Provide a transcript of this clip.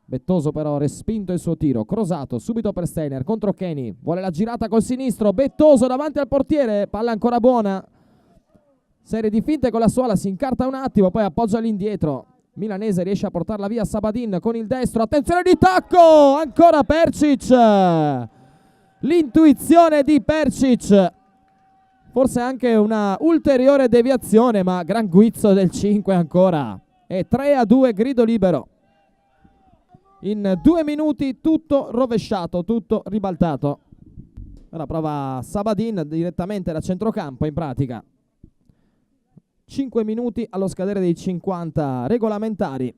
Bettoso però respinto il suo tiro, crosato subito per Steiner contro Kenny, vuole la girata col sinistro, Bettoso davanti al portiere, palla ancora buona, serie di finte con la suola, si incarta un attimo, poi appoggia all'indietro, Milanese riesce a portarla via Sabadin con il destro, attenzione di tacco, ancora Percic, l'intuizione di Percic, forse anche una ulteriore deviazione, ma gran guizzo del 5 ancora, e 3-2 grido libero. In 2 minuti tutto rovesciato, tutto ribaltato. Ora prova Sabadin direttamente da centrocampo in pratica. 5 minuti allo scadere dei 50 regolamentari.